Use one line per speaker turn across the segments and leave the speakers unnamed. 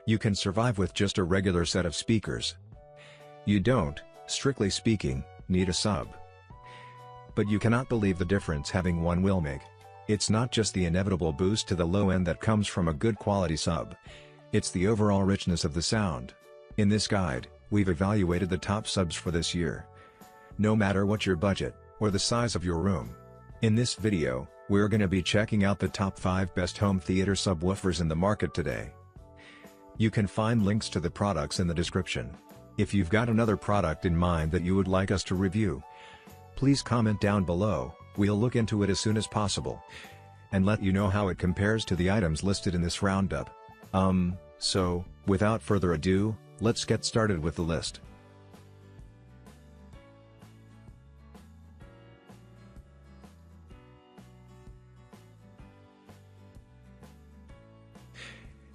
You can survive with just a regular set of speakers. You don't, strictly speaking, need a sub. But you cannot believe the difference having one will make. It's not just the inevitable boost to the low end that comes from a good quality sub. It's the overall richness of the sound. In this guide, we've evaluated the top subs for this year. No matter what your budget, or the size of your room. In this video, we're gonna be checking out the top 5 best home theater subwoofers in the market today. You can find links to the products in the description. If you've got another product in mind that you would like us to review, please comment down below, we'll look into it as soon as possible, and let you know how it compares to the items listed in this roundup. So, without further ado, let's get started with the list.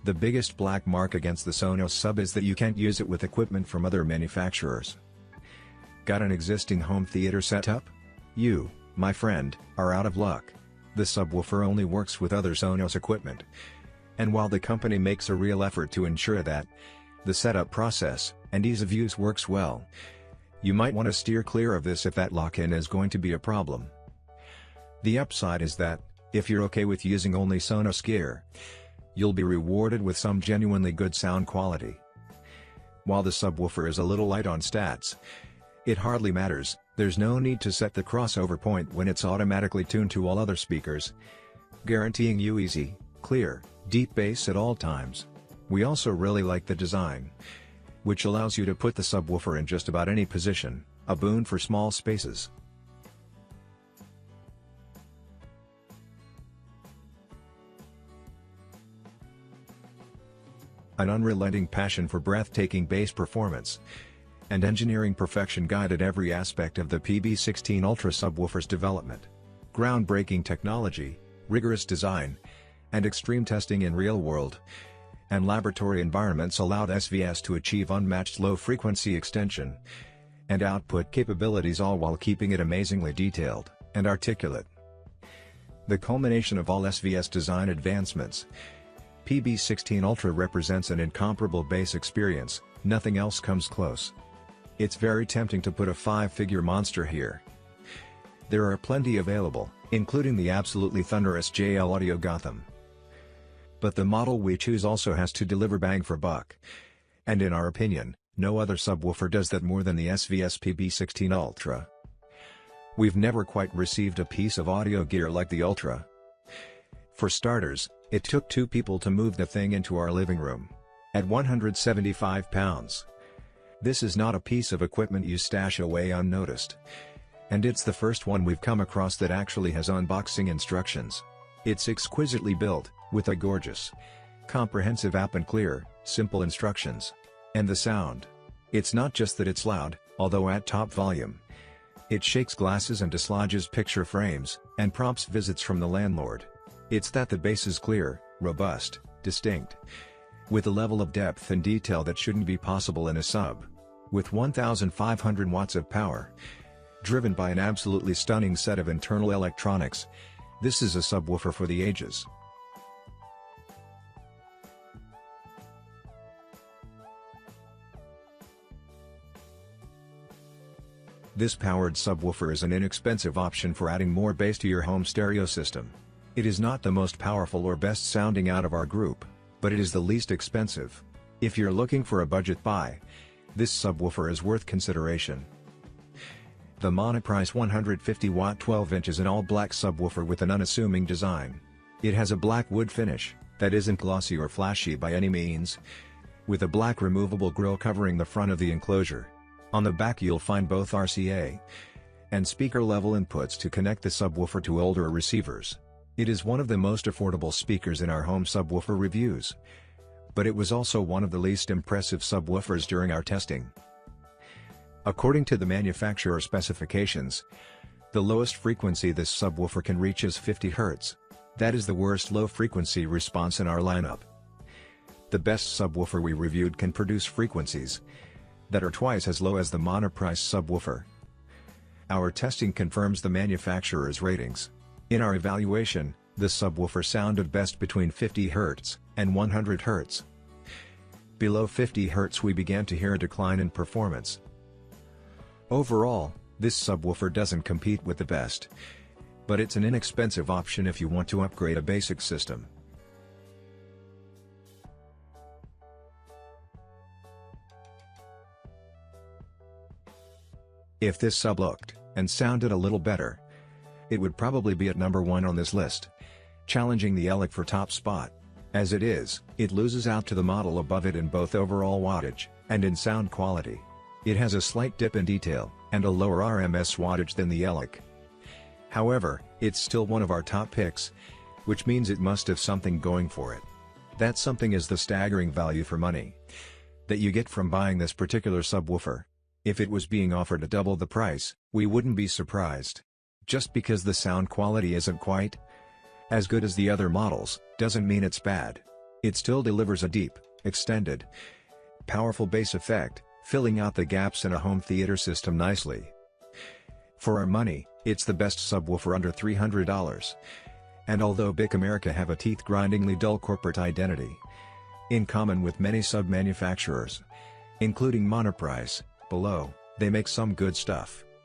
The biggest black mark against the SONOS sub is that you can't use it with equipment from other manufacturers. Got an existing home theater setup? You, my friend, are out of luck. The subwoofer only works with other SONOS equipment. And while the company makes a real effort to ensure that the setup process and ease of use works well, you might want to steer clear of this if that lock-in is going to be a problem. The upside is that, if you're okay with using only SONOS gear, you'll be rewarded with some genuinely good sound quality. While the subwoofer is a little light on stats, it hardly matters. There's no need to set the crossover point when it's automatically tuned to all other speakers, guaranteeing you easy, clear, deep bass at all times. We also really like the design, which allows you to put the subwoofer in just about any position, a boon for small spaces. An unrelenting passion for breathtaking bass performance and engineering perfection guided every aspect of the PB16Ultra subwoofer's development. Groundbreaking technology, rigorous design, and extreme testing in real-world and laboratory environments allowed SVS to achieve unmatched low-frequency extension and output capabilities, all while keeping it amazingly detailed and articulate. The culmination of all SVS design advancements, PB16Ultra represents an incomparable bass experience. Nothing else comes close. It's very tempting to put a 5-figure monster here. There are plenty available, including the absolutely thunderous JL Audio Gotham. But the model we choose also has to deliver bang for buck. And in our opinion, no other subwoofer does that more than the SVS PB16Ultra. We've never quite received a piece of audio gear like the Ultra. For starters, it took 2 people to move the thing into our living room. At 175 pounds. This is not a piece of equipment you stash away unnoticed. And it's the first one we've come across that actually has unboxing instructions. It's exquisitely built, with a gorgeous, comprehensive app and clear, simple instructions. And the sound. It's not just that it's loud, although at top volume. It shakes glasses and dislodges picture frames, and prompts visits from the landlord. It's that the bass is clear, robust, distinct, with a level of depth and detail that shouldn't be possible in a sub. With 1,500 watts of power, driven by an absolutely stunning set of internal electronics, this is a subwoofer for the ages. This powered subwoofer is an inexpensive option for adding more bass to your home stereo system. It is not the most powerful or best sounding out of our group, but it is the least expensive. If you're looking for a budget buy, this subwoofer is worth consideration. The Monoprice 150 watt 12 inches in all black subwoofer with an unassuming design. It has a black wood finish that isn't glossy or flashy by any means, with a black removable grille covering the front of the enclosure. On the back you'll find both RCA and speaker level inputs to connect the subwoofer to older receivers. It is one of the most affordable speakers in our home subwoofer reviews. But it was also one of the least impressive subwoofers during our testing. According to the manufacturer specifications, the lowest frequency this subwoofer can reach is 50 Hz. That is the worst low frequency response in our lineup. The best subwoofer we reviewed can produce frequencies that are twice as low as the Monoprice subwoofer. Our testing confirms the manufacturer's ratings. In our evaluation, the subwoofer sounded best between 50 Hz and 100 Hz. Below 50 Hz we began to hear a decline in performance. Overall, this subwoofer doesn't compete with the best, but it's an inexpensive option if you want to upgrade a basic system. If this sub looked and sounded a little better, it would probably be at number 1 on this list, challenging the ELIC for top spot. As it is, it loses out to the model above it in both overall wattage and in sound quality. It has a slight dip in detail and a lower RMS wattage than the ELIC. However, it's still one of our top picks, which means it must have something going for it. That something is the staggering value for money that you get from buying this particular subwoofer. If it was being offered at double the price, we wouldn't be surprised. Just because the sound quality isn't quite as good as the other models, doesn't mean it's bad. It still delivers a deep, extended, powerful bass effect, filling out the gaps in a home theater system nicely. For our money, it's the best subwoofer under $300. And although BIC America have a teeth-grindingly dull corporate identity, in common with many sub-manufacturers, including Monoprice, below, they make some good stuff.